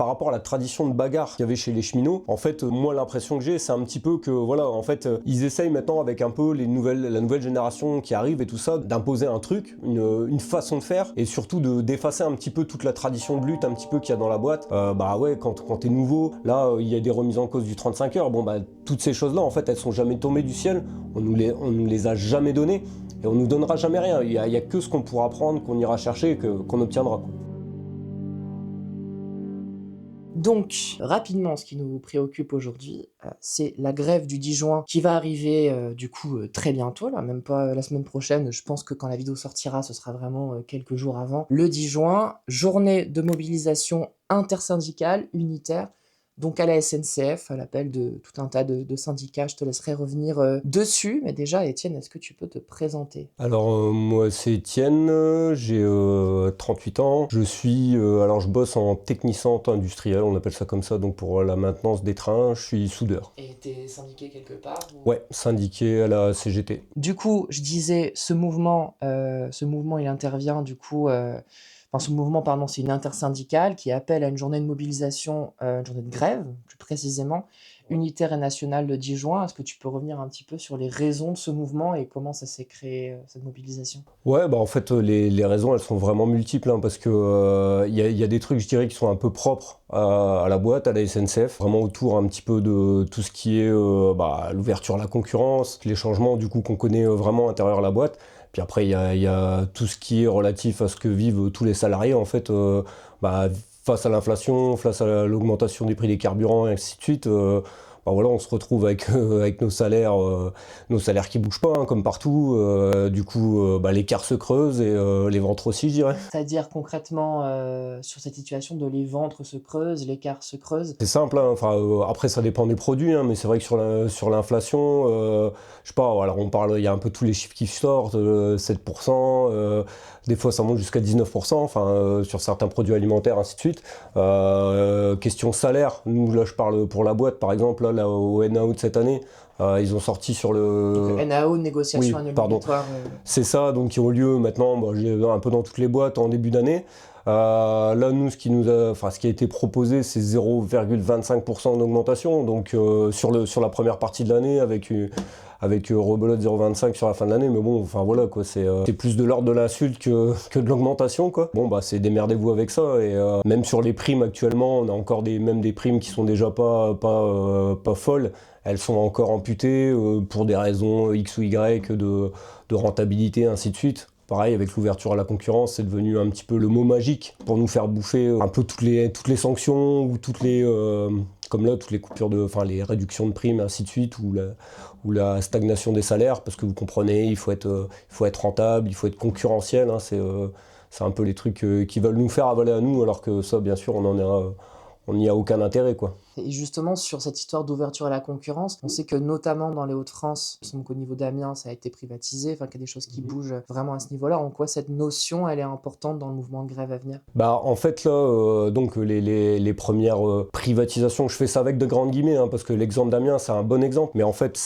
rapport à la tradition de bagarre qu'il y avait chez les cheminots, en fait, moi l'impression que j'ai, c'est un petit peu que voilà, en fait, ils essayent maintenant avec un peu la nouvelle génération qui arrive et tout ça, d'imposer un truc, une façon de faire, et surtout d'effacer un petit peu toute la tradition de lutte un petit peu qu'il y a dans la boîte. Bah ouais, quand t'es nouveau, là, il y a des remises en cause du 35 heures. Bon bah toutes ces choses-là, en fait, elles sont jamais tombées du ciel. On nous les a jamais données. Et on nous donnera jamais rien. Il y a que ce qu'on pourra prendre, qu'on ira chercher, qu'on obtiendra, quoi. Donc, rapidement, ce qui nous préoccupe aujourd'hui, c'est la grève du 10 juin qui va arriver, très bientôt, là, même pas la semaine prochaine. Je pense que quand la vidéo sortira, ce sera vraiment, quelques jours avant. Le 10 juin, journée de mobilisation intersyndicale, unitaire, donc à la SNCF, à l'appel de tout un tas de syndicats. Je te laisserai revenir, dessus. Mais déjà, Étienne, est-ce que tu peux te présenter? Alors moi c'est Étienne, j'ai 38 ans, alors je bosse en technicien industriel, on appelle ça comme ça, donc pour la maintenance des trains, je suis soudeur. Et t'es syndiqué quelque part ou... Ouais, syndiqué à la CGT. Du coup, je disais, ce mouvement, il intervient ce mouvement, pardon, c'est une intersyndicale qui appelle à une journée de mobilisation, une journée de grève, plus précisément, unitaire et nationale le 10 juin. Est-ce que tu peux revenir un petit peu sur les raisons de ce mouvement et comment ça s'est créé, cette mobilisation? Ouais, bah en fait les raisons elles sont vraiment multiples, hein, parce que y a des trucs je dirais qui sont un peu propres à la boîte, à la SNCF, vraiment autour un petit peu de tout ce qui est l'ouverture à la concurrence, les changements du coup qu'on connaît vraiment à l'intérieur de la boîte. Puis après il y a tout ce qui est relatif à ce que vivent tous les salariés en fait, face à l'inflation, face à l'augmentation des prix des carburants et ainsi de suite. Voilà, on se retrouve avec nos salaires qui bougent pas, hein, comme partout. L'écart se creuse et les ventres aussi, je dirais. C'est-à-dire concrètement, sur cette situation de les ventres se creusent, l'écart se creuse? C'est simple, hein. Enfin, après ça dépend des produits, hein, mais c'est vrai que sur l'inflation, je sais pas, voilà, il y a un peu tous les chiffres qui sortent, 7%, des fois ça monte jusqu'à 19%, enfin, sur certains produits alimentaires, ainsi de suite. Question salaire, nous là je parle pour la boîte par exemple, là au NAO de cette année, ils ont sorti sur le... Donc NAO, négociation Oui, annuelle pardon. obligatoire. C'est ça, donc qui ont lieu maintenant, un peu dans toutes les boîtes en début d'année. Là, nous, ce qui a été proposé, c'est 0,25% d'augmentation, donc sur la première partie de l'année, avec rebelote 0,25 sur la fin de l'année, mais bon, enfin voilà, quoi, c'est plus de l'ordre de l'insulte que de l'augmentation, quoi. Bon, bah, c'est démerdez-vous avec ça, et même sur les primes actuellement, on a encore même des primes qui sont déjà pas folles. Elles sont encore amputées pour des raisons X ou Y de rentabilité, ainsi de suite. Pareil, avec l'ouverture à la concurrence, c'est devenu un petit peu le mot magique pour nous faire bouffer un peu toutes les sanctions ou comme là, toutes les coupures les réductions de primes, ainsi de suite, ou la stagnation des salaires, parce que vous comprenez, il faut être rentable, il faut être concurrentiel, hein, c'est un peu les trucs qui veulent nous faire avaler à nous, alors que ça, bien sûr, on n'y a aucun intérêt, quoi. Et justement, sur cette histoire d'ouverture à la concurrence, on sait que notamment dans les Hauts-de-France, il me semble qu'au niveau d'Amiens, ça a été privatisé, enfin qu'il y a des choses qui bougent vraiment à ce niveau-là. En quoi cette notion, elle est importante dans le mouvement de grève à venir? Bah en fait là, donc les premières privatisations, je fais ça avec de grandes guillemets, hein, parce que l'exemple d'Amiens c'est un bon exemple, mais en fait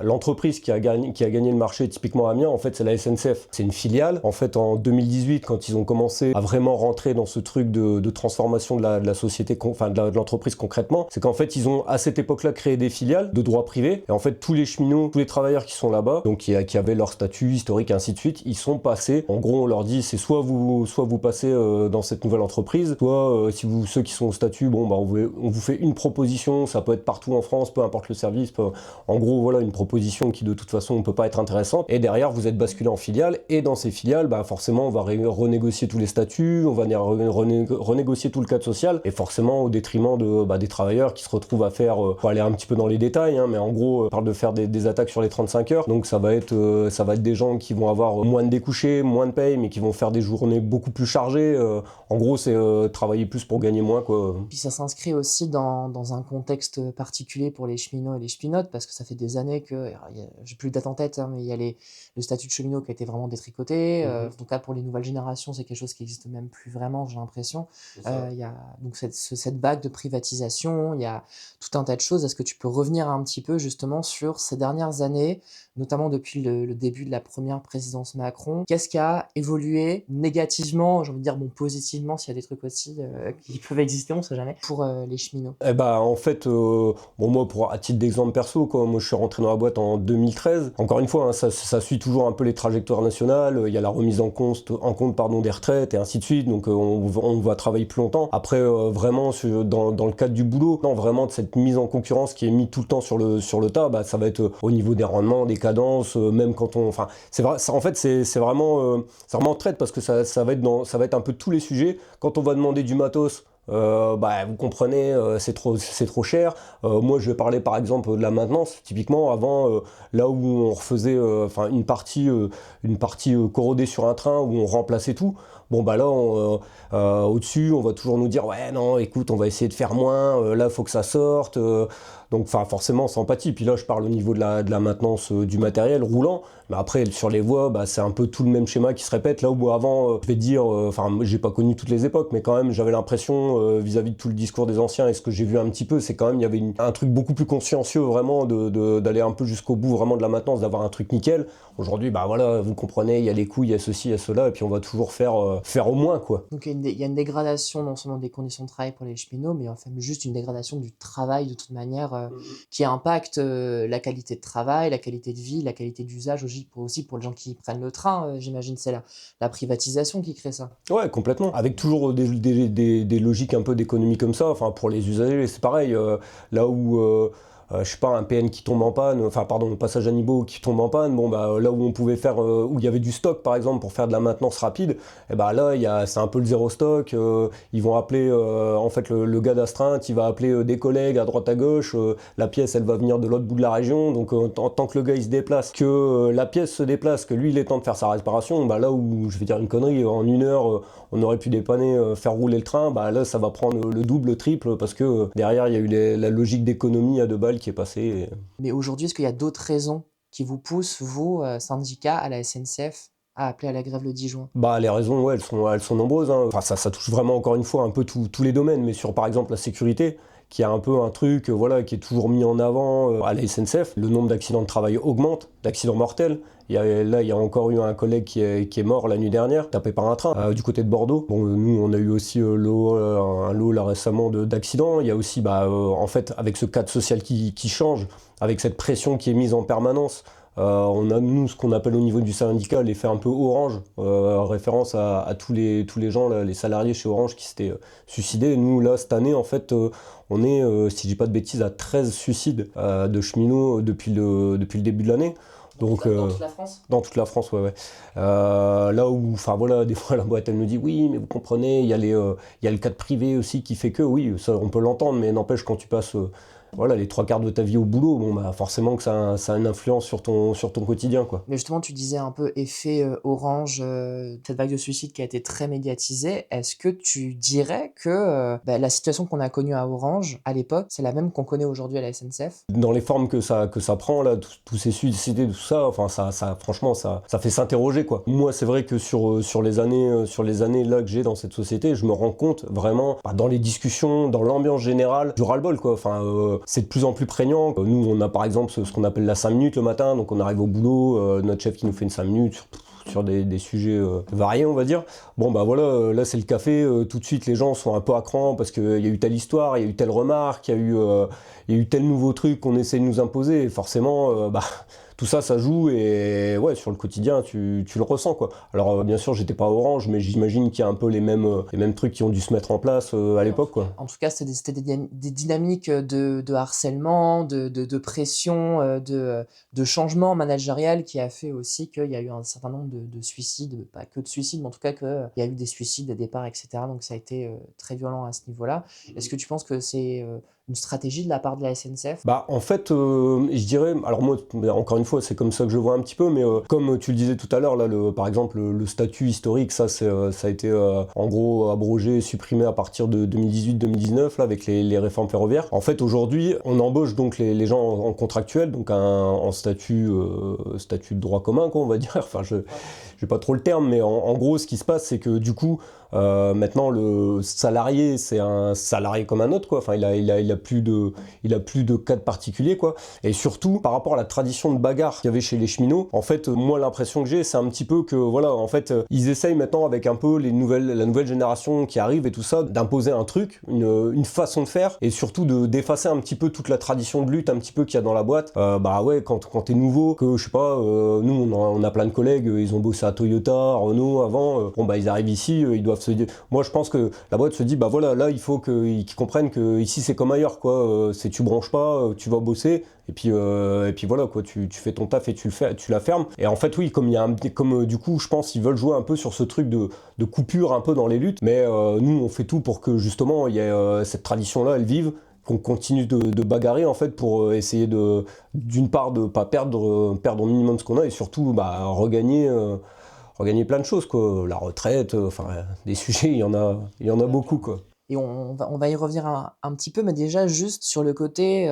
l'entreprise qui a gagné le marché typiquement à Amiens, en fait c'est la SNCF, c'est une filiale. En fait en 2018, quand ils ont commencé à vraiment rentrer dans ce truc de transformation de la société, de l'entreprise concrètement, c'est qu'en fait ils ont à cette époque-là créé des filiales de droit privé, et en fait tous les cheminots, tous les travailleurs qui sont là-bas, donc qui avaient leur statut historique ainsi de suite, ils sont passés, en gros on leur dit c'est soit vous passez dans cette nouvelle entreprise, soit ceux qui sont au statut, bon bah on vous fait une proposition, ça peut être partout en France, peu importe le service, en gros voilà une proposition qui de toute façon ne peut pas être intéressante, et derrière vous êtes basculé en filiale, et dans ces filiales bah forcément on va renégocier tous les statuts, on va renégocier tout le cadre social, et forcément au détriment des travailleurs qui se retrouvent à faire, faut aller un petit peu dans les détails, hein, mais en gros on parle de faire des attaques sur les 35 heures, donc ça va être des gens qui vont avoir moins de découchés, moins de paye, mais qui vont faire des journées beaucoup plus chargées. En gros c'est travailler plus pour gagner moins, quoi. Puis ça s'inscrit aussi dans un contexte particulier pour les cheminots et les cheminotes, parce que ça fait des années que, j'ai plus de date en tête, hein, mais il y a le statut de cheminot qui a été vraiment détricoté. En tout cas pour les nouvelles générations, c'est quelque chose qui n'existe même plus vraiment, j'ai l'impression. Il y a donc cette vague de privatisation privatisation, il y a tout un tas de choses. Est-ce que tu peux revenir un petit peu justement sur ces dernières années, notamment depuis le début de la première présidence Macron? Qu'est-ce qui a évolué négativement, j'ai envie de dire bon positivement s'il y a des trucs aussi qui peuvent exister, on sait jamais, pour les cheminots? Eh bah, en fait, bon, moi, à titre d'exemple perso, quoi, moi, je suis rentré dans la boîte en 2013. Encore une fois, hein, ça suit toujours un peu les trajectoires nationales. Il y a la remise en compte pardon, des retraites et ainsi de suite. Donc, on va travailler plus longtemps. Après, vraiment, dans le cadre du boulot, non, vraiment, de cette mise en concurrence qui est mise tout le temps sur le tas, bah, ça va être au niveau des rendements, des cadences, même quand on... Enfin, c'est vrai, ça, en fait, c'est vraiment traite parce que ça va être un peu tous les sujets. Quand on va demander du matos, bah, vous comprenez, c'est trop cher. Moi, je vais parler par exemple de la maintenance. Typiquement, avant, là où on refaisait une partie corrodée sur un train, où on remplaçait tout. Bon, bah là, au-dessus, on va toujours nous dire, ouais, non, écoute, on va essayer de faire moins. Là, il faut que ça sorte. Donc, forcément, c'est empathie. Puis là, je parle au niveau de la maintenance du matériel roulant. Mais après, sur les voies, bah, c'est un peu tout le même schéma qui se répète. Là où avant, je vais dire, j'ai pas connu toutes les époques, mais quand même, j'avais l'impression, vis-à-vis de tout le discours des anciens et ce que j'ai vu un petit peu, c'est quand même, il y avait un truc beaucoup plus consciencieux, vraiment, d'aller un peu jusqu'au bout, vraiment, de la maintenance, d'avoir un truc nickel. Aujourd'hui, bah voilà, vous comprenez, il y a les coûts, il y a ceci, il y a cela, et puis on va toujours faire au moins, quoi. Donc il y a une dégradation non seulement des conditions de travail pour les cheminots, mais enfin juste une dégradation du travail de toute manière qui impacte la qualité de travail, la qualité de vie, la qualité d'usage aussi pour les gens qui prennent le train, j'imagine c'est la privatisation qui crée ça. Ouais, complètement. Avec toujours des logiques un peu d'économie comme ça. Enfin, pour les usagers, c'est pareil. Là où, je sais pas, un PN qui tombe en panne, enfin, pardon, le passage à niveau qui tombe en panne, bon, bah, là où on pouvait faire, où il y avait du stock, par exemple, pour faire de la maintenance rapide, et bah là, c'est un peu le zéro stock. Ils vont appeler, en fait, le gars d'astreinte, il va appeler des collègues à droite à gauche. La pièce, elle va venir de l'autre bout de la région. Donc, en tant que le gars, il se déplace, que la pièce se déplace, que lui, il est temps de faire sa réparation, bah là où, je vais dire une connerie, en 1 heure, on aurait pu dépanner, faire rouler le train, bah là, ça va prendre le double, le triple, parce que derrière, il y a eu la logique d'économie à 2 balles qui est passée. Mais aujourd'hui, est-ce qu'il y a d'autres raisons qui vous poussent, vous, syndicats, à la SNCF, à appeler à la grève le 10 juin? Bah, les raisons, ouais, elles sont nombreuses, hein. Enfin, ça touche vraiment, encore une fois, un peu tous les domaines, mais sur, par exemple, la sécurité, qui est un peu un truc, voilà, qui est toujours mis en avant à la SNCF. Le nombre d'accidents de travail augmente, d'accidents mortels. Il y a encore eu un collègue qui est mort la nuit dernière, tapé par un train, du côté de Bordeaux. Bon, nous, on a eu aussi un lot là récemment d'accidents. Il y a aussi, en fait, avec ce cadre social qui change, avec cette pression qui est mise en permanence, on a, nous, ce qu'on appelle au niveau du syndicat l'effet un peu Orange, référence à tous les gens, là, les salariés chez Orange qui s'étaient suicidés. Nous, là, cette année, en fait, on est, si je dis pas de bêtises, à 13 suicides de cheminots depuis le début de l'année. Donc, Dans toute la France? Dans toute la France, ouais. Là où, enfin voilà, des fois la boîte elle nous dit oui, mais vous comprenez, il y a le cadre privé aussi qui fait que, oui, ça on peut l'entendre, mais n'empêche quand tu passes voilà, les 3 quarts de ta vie au boulot, bon bah forcément que ça a une influence sur ton quotidien, quoi. Mais justement, tu disais un peu effet Orange, cette vague de suicide qui a été très médiatisée. Est-ce que tu dirais que la situation qu'on a connue à Orange à l'époque, c'est la même qu'on connaît aujourd'hui à la SNCF? Dans les formes que ça prend, là, tous ces suicides, tout ça, enfin, franchement, ça fait s'interroger, quoi. Moi, c'est vrai que sur les années là que j'ai dans cette société, je me rends compte vraiment, dans les discussions, dans l'ambiance générale, du ras-le-bol, quoi. Enfin, c'est de plus en plus prégnant. Nous, on a par exemple ce qu'on appelle la 5 minutes le matin, donc on arrive au boulot, notre chef qui nous fait une 5 minutes sur des sujets variés, on va dire. Bon, bah voilà, là c'est le café, tout de suite les gens sont un peu à cran parce qu'il y a eu telle histoire, il y a eu telle remarque, il y a eu tel nouveau truc qu'on essaie de nous imposer, et forcément, tout ça, ça joue, et ouais, sur le quotidien, tu le ressens, quoi. Alors, bien sûr, j'étais pas à Orange, mais j'imagine qu'il y a un peu les mêmes trucs qui ont dû se mettre en place à l'époque, quoi. En tout cas, c'était des dynamiques de harcèlement, de pression, de changement managérial qui a fait aussi qu'il y a eu un certain nombre de suicides, pas que de suicides, mais en tout cas qu'il y a eu des suicides, des départs, etc. Donc ça a été très violent à ce niveau-là. Est-ce que tu penses que c'est une stratégie de la part de la SNCF? Bah, en fait, je dirais, alors moi, encore une fois, c'est comme ça que je le vois un petit peu, mais comme tu le disais tout à l'heure, là, par exemple, le statut historique, ça a été en gros abrogé, supprimé à partir de 2018-2019, là, avec les réformes ferroviaires. En fait, aujourd'hui, on embauche donc les gens en contractuel, donc en statut de droit commun, quoi, on va dire. Enfin, je j'ai pas trop le terme, mais en gros, ce qui se passe, c'est que du coup, maintenant, le salarié, c'est un salarié comme un autre, quoi. Enfin, il a plus de cadre particulier, quoi. Et surtout, par rapport à la tradition de bagarre qu'il y avait chez les cheminots, en fait, moi, l'impression que j'ai, c'est un petit peu que, voilà, en fait, ils essayent maintenant, avec un peu la nouvelle génération qui arrive et tout ça, d'imposer un truc, une façon de faire, et surtout d'effacer un petit peu toute la tradition de lutte, un petit peu qu'il y a dans la boîte. Bah ouais, quand t'es nouveau, que je sais pas, nous, on a plein de collègues, ils ont bossé à Toyota, Renault avant, bon, bah, ils arrivent ici, ils doivent se dire. Moi, je pense que la boîte se dit, bah voilà, là, il faut qu'ils comprennent que ici, c'est comme ailleurs, quoi. C'est tu branches pas, tu vas bosser, et puis voilà, quoi. Tu fais ton taf et tu la fermes. Et en fait, oui, du coup, je pense qu'ils veulent jouer un peu sur ce truc de coupure un peu dans les luttes, mais nous, on fait tout pour que justement, il y ait cette tradition-là, elle vive, qu'on continue de bagarrer en fait pour essayer d'une part de pas perdre au minimum ce qu'on a, et surtout bah, regagner plein de choses, quoi. La retraite, enfin des sujets, il y en a beaucoup, quoi. Et on va y revenir un petit peu, mais déjà juste sur le côté,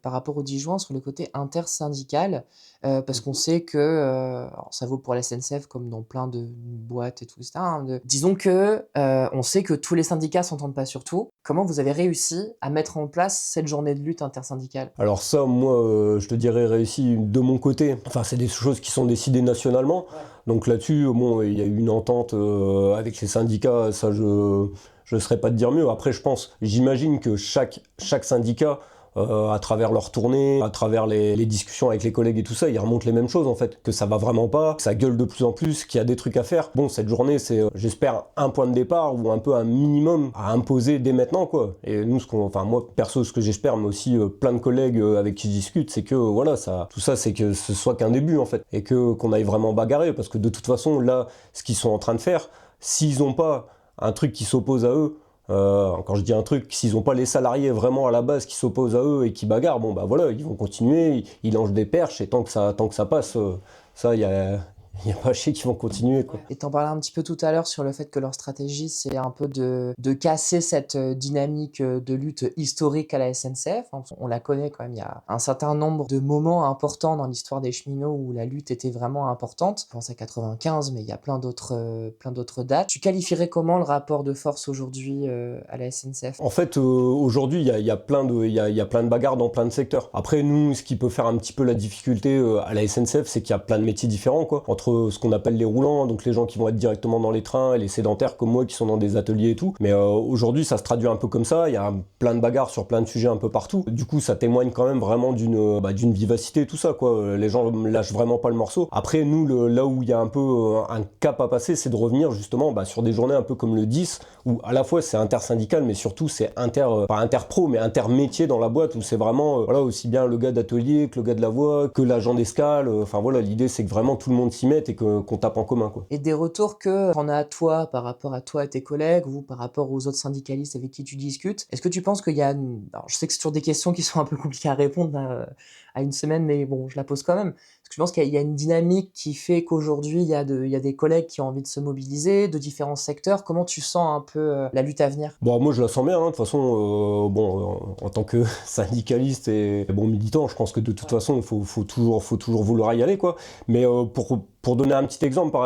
par rapport au 10 juin, sur le côté intersyndical, parce qu'on sait que, alors ça vaut pour la SNCF comme dans plein de boîtes et tout ça, hein, disons que, on sait que tous les syndicats s'entendent pas sur tout. Comment vous avez réussi à mettre en place cette journée de lutte intersyndicale? Alors ça, moi, je te dirais réussi de mon côté. Enfin, c'est des choses qui sont décidées nationalement. Ouais. Donc là-dessus, bon, il y a eu une entente avec les syndicats, ça je ne saurais pas te dire mieux. Après, j'imagine que chaque syndicat, à travers leur tournée, à travers les discussions avec les collègues et tout ça, ils remontent les mêmes choses en fait. Que ça va vraiment pas, que ça gueule de plus en plus, qu'il y a des trucs à faire. Bon, cette journée, c'est, j'espère, un point de départ ou un peu un minimum à imposer dès maintenant, quoi. Et nous, moi, perso, ce que j'espère, mais aussi plein de collègues avec qui je discute, c'est que, voilà, tout ça, c'est que ce soit qu'un début en fait. Et qu'on aille vraiment bagarrer. Parce que de toute façon, là, ce qu'ils sont en train de faire, s'ils n'ont pas un truc qui s'oppose à eux, quand je dis un truc, s'ils n'ont pas les salariés vraiment à la base qui s'opposent à eux et qui bagarrent, bon bah voilà, ils vont continuer, ils lancent des perches, et tant que ça passe, ça, il y a pas à chier qu'ils vont continuer, quoi. Et t'en parlais un petit peu tout à l'heure sur le fait que leur stratégie, c'est un peu de casser cette dynamique de lutte historique à la SNCF. On la connaît quand même, il y a un certain nombre de moments importants dans l'histoire des cheminots où la lutte était vraiment importante. Je pense à 95, mais il y a plein d'autres dates. Tu qualifierais comment le rapport de force aujourd'hui à la SNCF? En fait, aujourd'hui, il y a plein de bagarres dans plein de secteurs. Après, nous, ce qui peut faire un petit peu la difficulté à la SNCF, c'est qu'il y a plein de métiers différents, quoi. Entre ce qu'on appelle les roulants, donc les gens qui vont être directement dans les trains, et les sédentaires comme moi qui sont dans des ateliers et tout. Mais aujourd'hui, ça se traduit un peu comme ça. Il y a plein de bagarres sur plein de sujets un peu partout. Du coup, ça témoigne quand même vraiment d'une vivacité, tout ça, quoi. Les gens lâchent vraiment pas le morceau. Après, nous, là où il y a un peu un cap à passer, c'est de revenir justement sur des journées un peu comme le 10, où à la fois c'est intersyndical, mais surtout c'est pas interpro, mais intermétier dans la boîte, où c'est vraiment voilà, aussi bien le gars d'atelier que le gars de la voie, que l'agent d'escale. Enfin voilà, l'idée c'est que vraiment tout le monde s'y mette et qu'on tape en commun, quoi. Et des retours que t'en as à toi, par rapport à toi et tes collègues, ou par rapport aux autres syndicalistes avec qui tu discutes, est-ce que tu penses qu'il y a... Alors, je sais que c'est toujours des questions qui sont un peu compliquées à répondre à une semaine, mais bon, je la pose quand même. Est-ce que tu penses qu'il y a une dynamique qui fait qu'aujourd'hui, il y a des collègues qui ont envie de se mobiliser, de différents secteurs? Comment tu sens un peu la lutte à venir? Bon, moi je la sens bien, hein. De toute façon, en tant que syndicaliste et bon militant, je pense que de toute façon, il faut toujours vouloir y aller, quoi. Mais pour donner un petit exemple,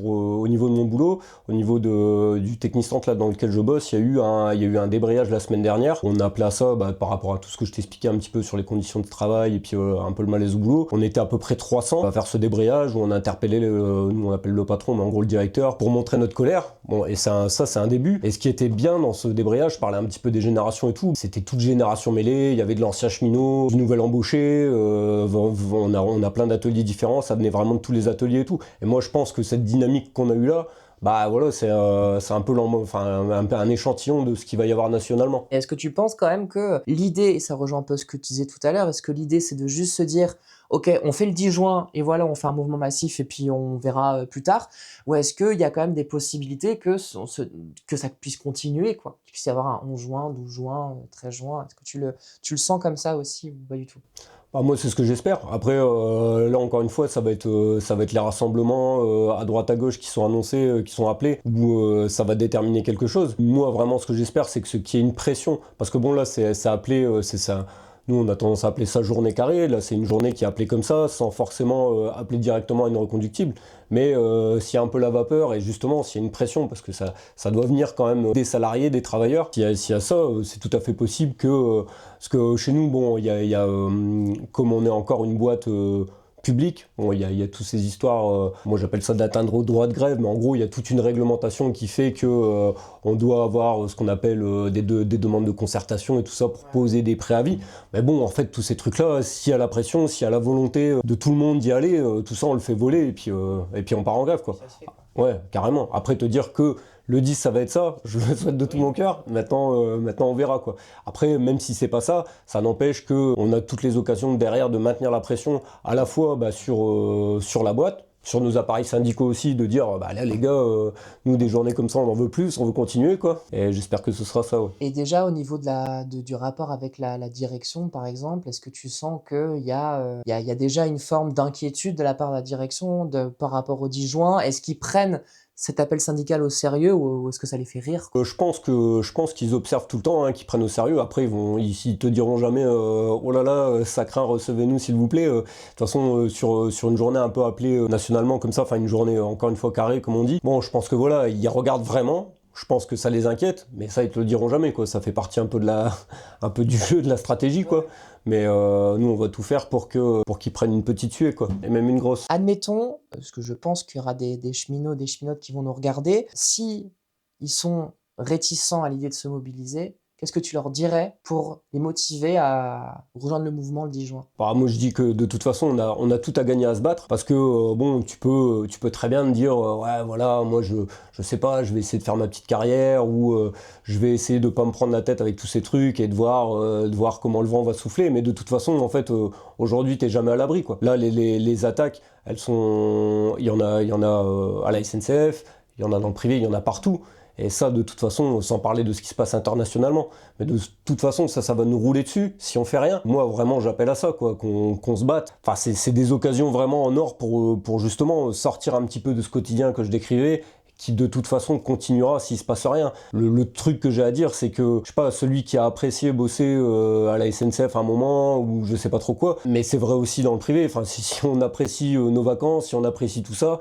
au niveau de mon boulot, au niveau du Technistand là dans lequel je bosse, il y a eu un débrayage la semaine dernière. On a appelé à ça par rapport à tout ce que je t'expliquais un petit peu sur les conditions de travail et puis un peu le malaise au boulot. On était à peu près 300 à faire ce débrayage où on a interpellé, nous on appelle le patron, mais en gros le directeur, pour montrer notre colère. Bon, et ça c'est un début. Et ce qui était bien dans ce débrayage, je parlais un petit peu des générations et tout, c'était toute génération mêlée, il y avait de l'ancien cheminot, du nouvel embauché, on a plein d'ateliers différents, ça venait vraiment de tous les ateliers et tout. Et moi je pense que cette dynamique qu'on a eue là, bah voilà, c'est un peu un échantillon de ce qu'il va y avoir nationalement. Et est-ce que tu penses quand même que l'idée, et ça rejoint un peu ce que tu disais tout à l'heure, est-ce que l'idée c'est de juste se dire ok, on fait le 10 juin et voilà, on fait un mouvement massif et puis on verra plus tard, ou est-ce qu'il y a quand même des possibilités que ça puisse continuer, quoi, qu'il puisse y avoir un 11 juin, 12 juin, 13 juin? Est-ce que tu le sens comme ça aussi ou pas du tout? Bah, moi c'est ce que j'espère. Après là encore une fois ça va être les rassemblements à droite à gauche qui sont annoncés, qui sont appelés, où ça va déterminer quelque chose. Moi vraiment ce que j'espère c'est qu'il y ait une pression, parce que bon là c'est appelé, c'est ça. Nous, on a tendance à appeler ça journée carrée. Là, c'est une journée qui est appelée comme ça, sans forcément appeler directement à une reconductible. Mais s'il y a un peu la vapeur et justement s'il y a une pression, parce que ça doit venir quand même des salariés, des travailleurs, s'il y a ça, c'est tout à fait possible que... parce que chez nous, bon, comme on est encore une boîte... public. Bon, il y a toutes ces histoires, moi j'appelle ça d'atteindre au droit de grève, mais en gros il y a toute une réglementation qui fait que on doit avoir ce qu'on appelle des demandes de concertation et tout ça pour poser des préavis. Mais bon, en fait, tous ces trucs-là, s'il y a la pression, s'il y a la volonté de tout le monde d'y aller, tout ça on le fait voler et puis on part en grève, quoi. Ouais, carrément. Après te dire que le 10 ça va être ça, je le souhaite de tout mon cœur, maintenant on verra, quoi. Après, même si c'est pas ça, ça n'empêche qu'on a toutes les occasions derrière de maintenir la pression à la fois sur la boîte, sur nos appareils syndicaux aussi, de dire bah là les gars, nous des journées comme ça on en veut plus, on veut continuer, quoi. Et j'espère que ce sera ça, ouais. Et déjà au niveau du rapport avec la direction, par exemple, est-ce que tu sens qu'il y a déjà une forme d'inquiétude de la part de la direction par rapport au 10 juin? Est-ce qu'ils prennent cet appel syndical au sérieux ou est-ce que ça les fait rire? Je pense qu'ils observent tout le temps, hein, qu'ils prennent au sérieux. Après, ils te diront jamais oh là là, ça craint, recevez-nous s'il vous plaît. De toute façon, sur une journée un peu appelée nationalement comme ça, enfin une journée encore une fois carrée comme on dit. Bon, je pense que voilà, ils regardent vraiment. Je pense que ça les inquiète, mais ça ils te le diront jamais, quoi. Ça fait partie un peu un peu du jeu, de la stratégie, quoi. Mais nous on va tout faire pour qu'ils prennent une petite suée, quoi, et même une grosse. Admettons, parce que je pense qu'il y aura des cheminots, des cheminotes qui vont nous regarder, si ils sont réticents à l'idée de se mobiliser, qu'est-ce que tu leur dirais pour les motiver à rejoindre le mouvement le 10 juin? Bah, moi je dis que de toute façon on a tout à gagner à se battre parce que bon tu peux très bien me dire ouais voilà moi je sais pas, je vais essayer de faire ma petite carrière ou je vais essayer de pas me prendre la tête avec tous ces trucs et de voir comment le vent va souffler, mais de toute façon en fait aujourd'hui t'es jamais à l'abri, quoi. Là les attaques il y en a à la SNCF, il y en a dans le privé, il y en a partout. Et ça, de toute façon, sans parler de ce qui se passe internationalement, mais de toute façon, ça va nous rouler dessus si on fait rien. Moi, vraiment, j'appelle à ça, quoi, qu'on se batte. Enfin, c'est des occasions vraiment en or pour justement sortir un petit peu de ce quotidien que je décrivais, qui de toute façon continuera s'il se passe rien. Le truc que j'ai à dire, c'est que, je sais pas, celui qui a apprécié bosser à la SNCF à un moment, ou je sais pas trop quoi, mais c'est vrai aussi dans le privé, enfin, si on apprécie nos vacances, si on apprécie tout ça,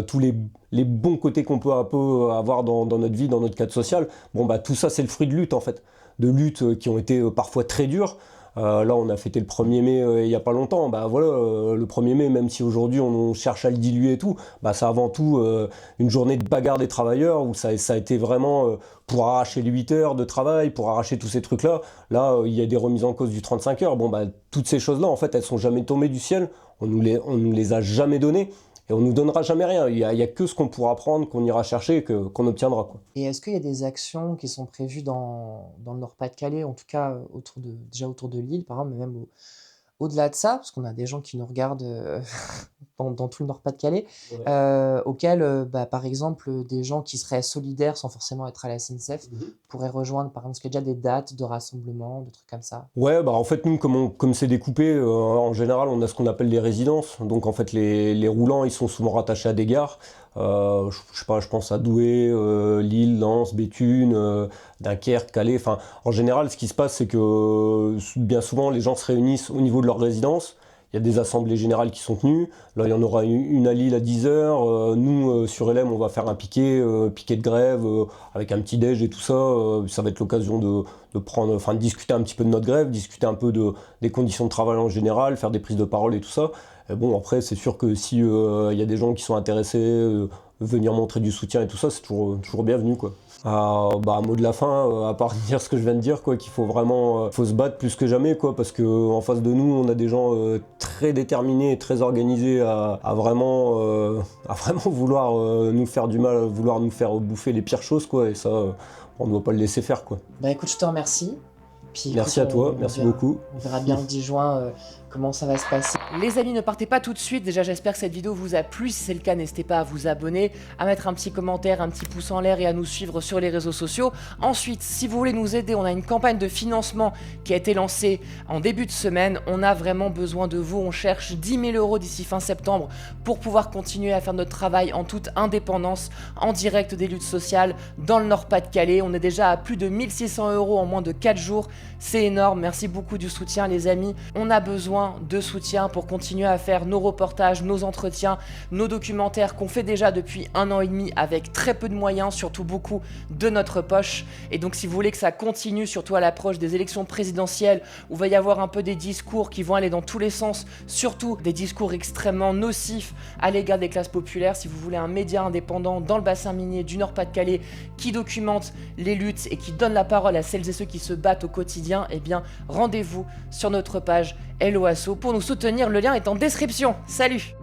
tous les bons côtés qu'on peut un peu avoir dans notre vie, dans notre cadre social, bon bah tout ça c'est le fruit de luttes en fait, de luttes qui ont été parfois très dures. Là, on a fêté le 1er mai il n'y a pas longtemps. Bah voilà, le 1er mai, même si aujourd'hui on cherche à le diluer et tout, bah c'est avant tout une journée de bagarre des travailleurs où ça a été vraiment pour arracher les 8 heures de travail, pour arracher tous ces trucs-là. Là, il y a des remises en cause du 35 heures. Bon, bah toutes ces choses-là, en fait, elles sont jamais tombées du ciel. On nous les a jamais données. Et on nous donnera jamais rien. Il y a que ce qu'on pourra prendre, qu'on ira chercher, qu'on obtiendra, quoi. Et est-ce qu'il y a des actions qui sont prévues dans le Nord-Pas-de-Calais, en tout cas déjà autour de Lille, par exemple, mais même au-delà de ça, parce qu'on a des gens qui nous regardent dans tout le Nord-Pas-de-Calais, auxquels, bah, par exemple, des gens qui seraient solidaires sans forcément être à la SNCF pourraient rejoindre, par exemple, est-ce qu'il y a déjà des dates de rassemblement, de trucs comme ça? Ouais, bah en fait, nous, comme c'est découpé, en général, on a ce qu'on appelle les résidences. Donc, en fait, les roulants, ils sont souvent rattachés à des gares. Je sais pas, je pense à Douai, Lille, Lens, Béthune, Dunkerque, Calais. Enfin, en général, ce qui se passe, c'est que bien souvent, les gens se réunissent au niveau de leur résidence. Il y a des assemblées générales qui sont tenues. Là, il y en aura une à Lille à 10h. Nous, sur LM, on va faire un piquet de grève, avec un petit déj et tout ça. Ça va être l'occasion de discuter un petit peu de notre grève, discuter un peu des conditions de travail en général, faire des prises de parole et tout ça. Et bon, après, c'est sûr que si y a des gens qui sont intéressés, venir montrer du soutien et tout ça, c'est toujours bienvenu, quoi. Bah, mot de la fin, à part dire ce que je viens de dire, quoi, qu'il faut vraiment faut se battre plus que jamais, quoi, parce que en face de nous, on a des gens très déterminés et très organisés à vraiment vouloir nous faire du mal, vouloir nous faire bouffer les pires choses, quoi, et ça, on ne doit pas le laisser faire, quoi. Bah écoute, je te remercie. Puis, Merci écoute, à toi, merci beaucoup. On verra bien le 10 juin comment ça va se passer. Les amis, ne partez pas tout de suite. Déjà, j'espère que cette vidéo vous a plu. Si c'est le cas, n'hésitez pas à vous abonner, à mettre un petit commentaire, un petit pouce en l'air et à nous suivre sur les réseaux sociaux. Ensuite, si vous voulez nous aider, on a une campagne de financement qui a été lancée en début de semaine. On a vraiment besoin de vous. On cherche 10 000 € d'ici fin septembre pour pouvoir continuer à faire notre travail en toute indépendance, en direct des luttes sociales dans le Nord-Pas-de-Calais. On est déjà à plus de 1 600 € en moins de 4 jours. C'est énorme. Merci beaucoup du soutien, les amis. On a besoin de soutien pour continuer à faire nos reportages, nos entretiens, nos documentaires qu'on fait déjà depuis 1 an et demi avec très peu de moyens, surtout beaucoup de notre poche. Et donc si vous voulez que ça continue, surtout à l'approche des élections présidentielles, où il va y avoir un peu des discours qui vont aller dans tous les sens, surtout des discours extrêmement nocifs à l'égard des classes populaires, si vous voulez un média indépendant dans le bassin minier du Nord-Pas-de-Calais qui documente les luttes et qui donne la parole à celles et ceux qui se battent au quotidien, eh bien rendez-vous sur notre page Hello Asso pour nous soutenir, le lien est en description. Salut!